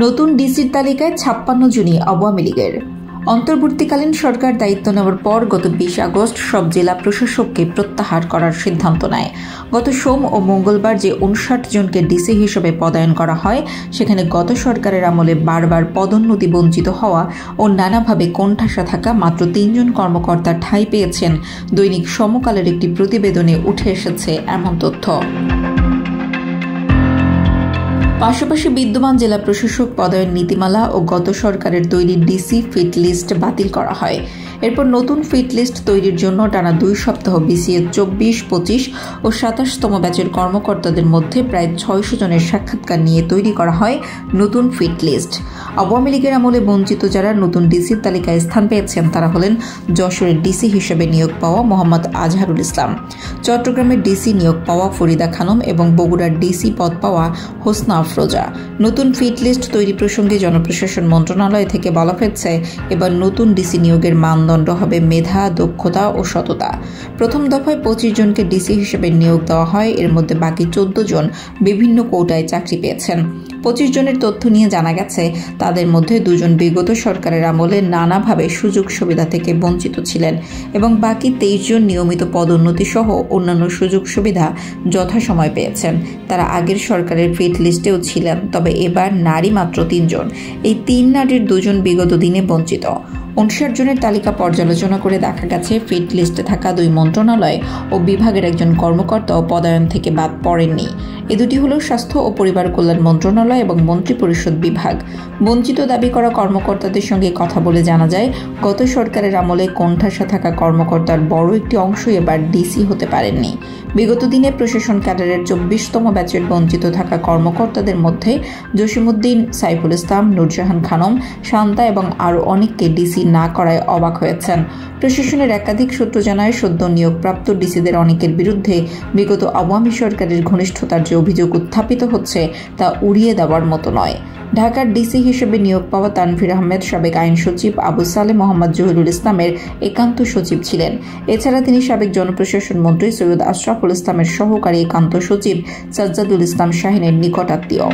নতুন ডিসির তালিকায় 56 জনই আওয়ামী লীগের। অন্তর্বর্তীকালীন সরকার দায়িত্ব নেওয়ার পর গত 20 আগস্ট সব জেলা প্রশাসককে প্রত্যাহার করার সিদ্ধান্ত নেয়। গত সোম ও মঙ্গলবার যে 59 জনকে ডিসি হিসেবে পদায়ন করা হয়, সেখানে গত সরকারের আমলে বারবার পদোন্নতি বঞ্চিত হওয়া ও নানাভাবে কোণঠাসা থাকা মাত্র 3 জন কর্মকর্তা ঠাঁই পেয়েছেন। দৈনিক সমকালের একটি প্রতিবেদনে উঠে এসেছে এমন তথ্য। পাশাপাশি বিদ্যমান জেলা প্রশাসক পদায়ন নীতিমালা ও গত সরকারের তৈরি ডিসি ফিট লিস্ট বাতিল করা হয়। এরপর নতুন ফিট লিস্ট তৈরির জন্য টানা 2 সপ্তাহ বিসিএ 24, 25 ও 27তম ব্যাচের কর্মকর্তাদের মধ্যে প্রায় 600 জনের সাক্ষাৎকার নিয়ে তৈরি করা হয় নতুন ফিট লিস্ট। আওয়ামী লীগের আমলে বঞ্চিত যারা নতুন ডিসির তালিকায় স্থান পেয়েছেন তারা হলেন যশোরের ডিসি হিসেবে নিয়োগ পাওয়া মোহাম্মদ আজহারুল ইসলাম, চট্টগ্রামের ডিসি নিয়োগ পাওয়া ফরিদা খানম এবং বগুড়ার ডিসি পদ পাওয়া হোসনা আফরোজা। নতুন ফিট লিস্ট তৈরি প্রসঙ্গে জনপ্রশাসন মন্ত্রণালয় থেকে বলা হয়েছে, এবার নতুন ডিসি নিয়োগের মানদণ্ড হবে মেধা, দক্ষতা ও সততা। প্রথম দফায় 25 জনকে ডিসি হিসেবে নিয়োগ দেওয়া হয়। এর মধ্যে বাকি 14 জন বিভিন্ন কোটায় চাকরি পেয়েছেন। 25 জনের তথ্য নিয়ে জানা গেছে, তাদের মধ্যে 2 জন বিগত সরকারের আমলে নানাভাবে সুযোগ সুবিধা থেকে বঞ্চিত ছিলেন এবং বাকি 23 জন নিয়মিত পদোন্নতি সহ অন্যান্য সুযোগ সুবিধা যথাসময় পেয়েছেন। তারা আগের সরকারের ফিট লিস্টেও ছিলেন, তবে এবার নারী মাত্র 3 জন। এই 3 নারীর 2 জন বিগত দিনে বঞ্চিত। 59 জনের তালিকা পর্যালোচনা করে দেখা গেছে, ফিট লিস্টে থাকা 2 মন্ত্রণালয় ও বিভাগের একজন কর্মকর্তাও পদায়ন থেকে বাদ পড়েননি। এ দুটি হল স্বাস্থ্য ও পরিবার কল্যাণ মন্ত্রণালয় এবং মন্ত্রিপরিষদ বিভাগ। বঞ্চিত দাবি করা কর্মকর্তাদের সঙ্গে কথা বলে জানা যায়, গত সরকারের আমলে কোণঠাসা থাকা কর্মকর্তার বড় একটি অংশ এবার ডিসি হতে পারেননি। বিগত দিনে প্রশাসন ক্যাডারের 24তম ব্যাচের বঞ্চিত থাকা কর্মকর্তাদের মধ্যে জসিমউদ্দিন, সাইফুল ইসলাম, নুরজাহান খানম, শান্তা এবং আরও অনেককে ডিসি না করায় অবাক হয়েছেন। প্রশাসনের একাধিক সূত্র জানায়, সদ্য নিয়োগপ্রাপ্ত ডিসিদের অনেকের বিরুদ্ধে বিগত আওয়ামী সরকারের ঘনিষ্ঠতার যে অভিযোগ উত্থাপিত হচ্ছে তা উড়িয়ে দেওয়ার মতো নয়। ঢাকার ডিসি হিসেবে নিয়োগ পাওয়া তানভীর আহমেদ সাবেক আইন সচিব আবু সালে মোহাম্মদ জহিরুল ইসলামের একান্ত সচিব ছিলেন। এছাড়া তিনি সাবেক জনপ্রশাসন মন্ত্রী সৈয়দ আশরাফুল ইসলামের সহকারী একান্ত সচিব সাজ্জাদুল ইসলাম শাহিনের নিকটাত্মীয়।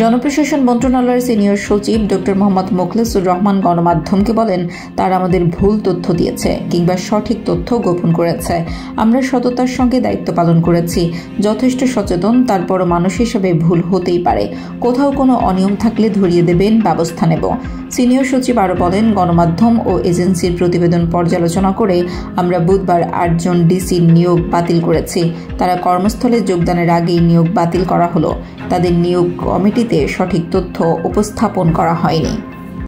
জনপ্রশাসন মন্ত্রণালয়ের সিনিয়র সচিব ডক্টর মোহাম্মদ মোখলেসুর রহমান গণমাধ্যমকে বলেন, তারা আমাদের ভুল তথ্য দিয়েছে কিংবা সঠিক তথ্য গোপন করেছে। আমরা সততার সঙ্গে দায়িত্ব পালন করেছি, যথেষ্ট সচেতন। তারপরও মানুষ হিসেবে ভুল হতেই পারে। কোথাও কোনো অনিয়ম থাকলে ধরিয়ে দেবেন, ব্যবস্থা নেব। সিনিয়র সচিব আরও বলেন, গণমাধ্যম ও এজেন্সির প্রতিবেদন পর্যালোচনা করে আমরা বুধবার 8 জন ডিসির নিয়োগ বাতিল করেছি। তারা কর্মস্থলে যোগদানের আগেই নিয়োগ বাতিল করা হলো। তাদের নিয়োগ কমিটিতে সঠিক তথ্য উপস্থাপন করা হয়নি।